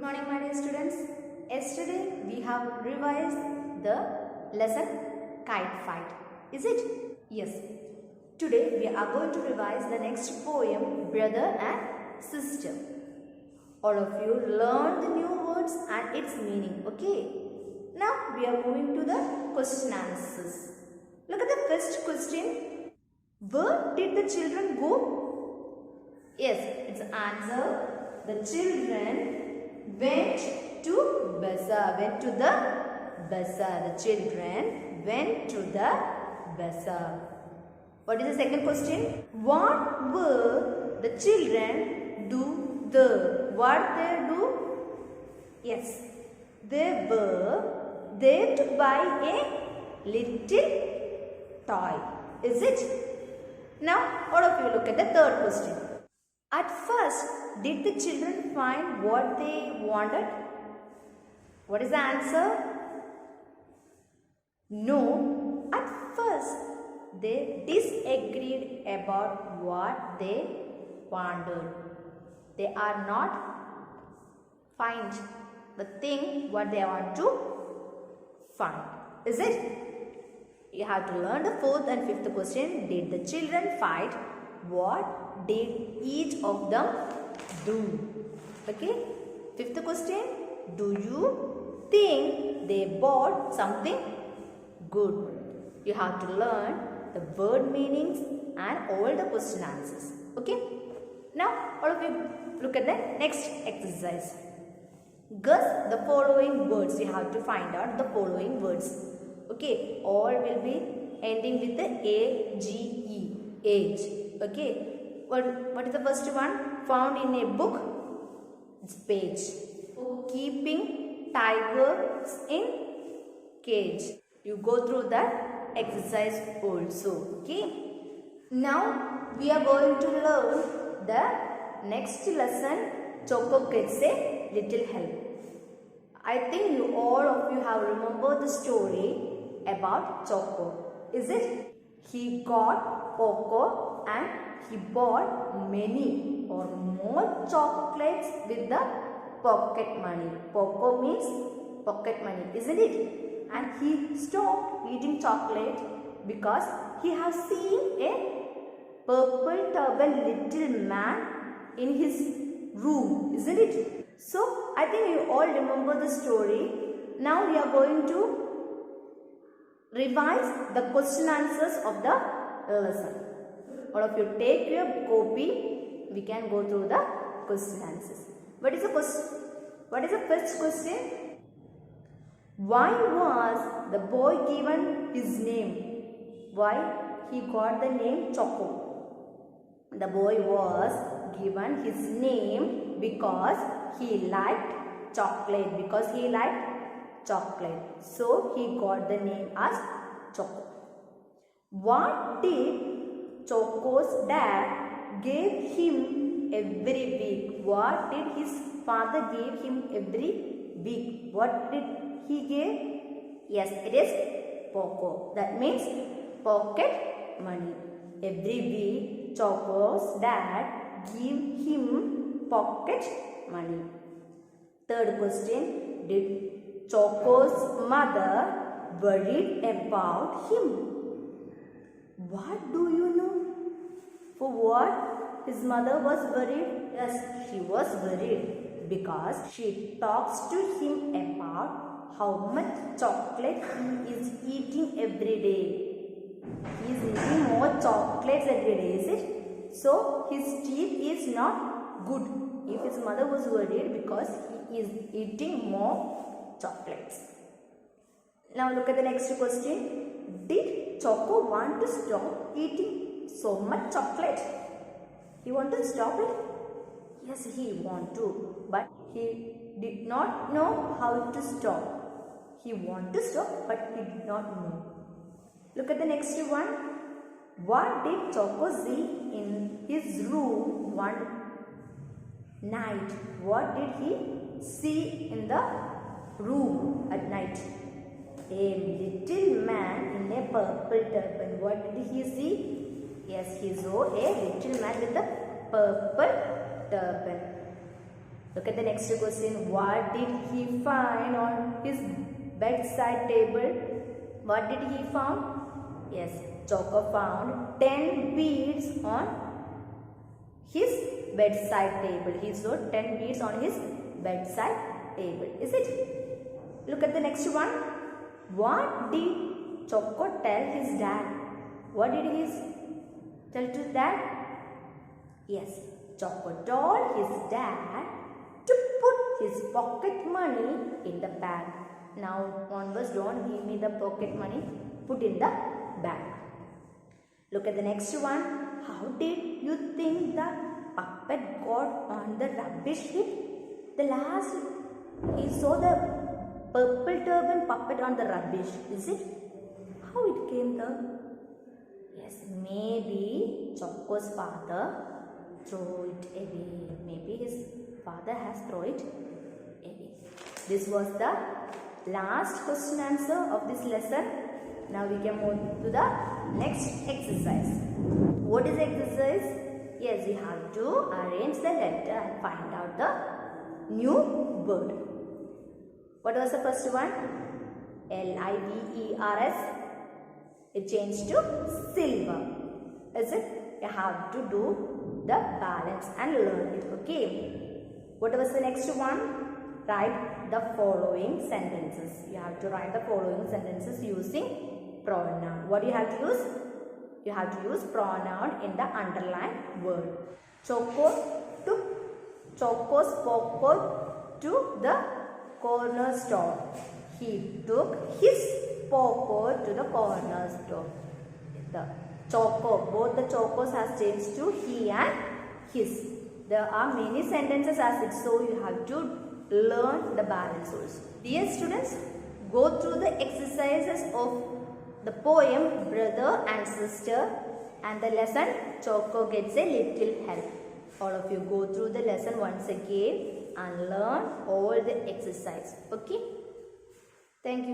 morning, my dear students. Yesterday we have revised the lesson kite fight. Is it? Yes. Today we are going to revise the next poem, Brother and Sister. All of you learn the new words and its meaning. Okay. Now we are moving to the question answers. Look at the first question. Where did the children go? Yes, it's answer. The children went to bazaar. Went to the bazaar. The children went to the bazaar. What is the second question? What were the children do there? What they do? Yes, they were there to buy a little toy. Is it? Now, all of you look at the third question. At first, did the children find what they wanted? What is the answer? No. At first, they disagreed about what they wanted. They are not find the thing what they want to find. Is it? You have to learn the fourth and fifth question. Did the children fight? What did each of them do? Okay. Fifth question. Do you think they bought something good? You have to learn the word meanings and all the question answers. Okay. Now all of you look at the next exercise. Guess the following words. You have to find out the following words. Okay. All will be ending with the A-G-E. Age. Okay. What is the first one? Found in a book. It's page. Keeping tigers in cage. You go through that exercise also. Okay. Now we are going to learn the next lesson. Choco gets a little help. I think all of you have remembered the story about Choco. Is it? He got Poco and he bought many or more chocolates with the pocket money. Poco means pocket money, isn't it? And he stopped eating chocolate because he has seen a purple turban little man in his room, isn't it? So, I think you all remember the story. Now we are going to revise the question answers of the lesson. All of you take your copy. We can go through the question answers. What is the first question? Why was the boy given his name? Why he got the name Choco? The boy was given his name because he liked chocolate. Because he liked chocolate. So he got the name as Choco. What did Choco's dad gave him every week? What did his father give him every week? What did he give? Yes, it is Poco. That means pocket money. Every week Choco's dad give him pocket money. Third question. Did Choco's mother worried about him? What do you know? For what his mother was worried? Yes, she was worried because she talks to him about how much chocolate he is eating every day. He is eating more chocolates every day, is it? So his teeth is not good. If his mother was worried because he is eating more chocolates. Now look at the next question. Did Choco want to stop eating so much chocolate? He want to stop it? Yes, he want to. But he did not know how to stop. He want to stop but he did not know. Look at the next one. What did Choco see in his room one night? What did he see in the room at night? A little man in a purple turban. What did he see? Yes, he saw a little man with a purple turban. Look at the next question. What did he find on his bedside table? What did he found? Yes, Choco found 10 beads on his bedside table. He saw 10 beads on his bedside table. Is it? Look at the next one. What did Choco tell his dad? What did he tell to dad? Yes, Choco told his dad to put his pocket money in the bag. Now onwards, don't give me the pocket money. Put in the bag. Look at the next one. How did you think the puppet got on the rubbish heap? The last he saw the purple turban puppet on the rubbish. Is it? How it came there? Yes, maybe Choco's father threw it away. Maybe his father has thrown it away. This was the last question answer of this lesson. Now we can move to the next exercise. What is exercise? Yes, we have to arrange the letter and find out the new word. What was the first one? Livers. It changed to silver. Is it? You have to do the balance and learn it. Okay. What was the next one? Write the following sentences. You have to write the following sentences using pronoun. What do you have to use? You have to use pronoun in the underlined word. Choco took Choco's Poco to the corner store. He took his Poco to the corner store. The Choco, both the Chocos has changed to he and his. There are many sentences as it, so you have to learn the balance also. Dear students, go through the exercises of the poem Brother and Sister and the lesson Choco Gets a Little Help. All of you go through the lesson once again and learn all the exercise. Okay? Thank you.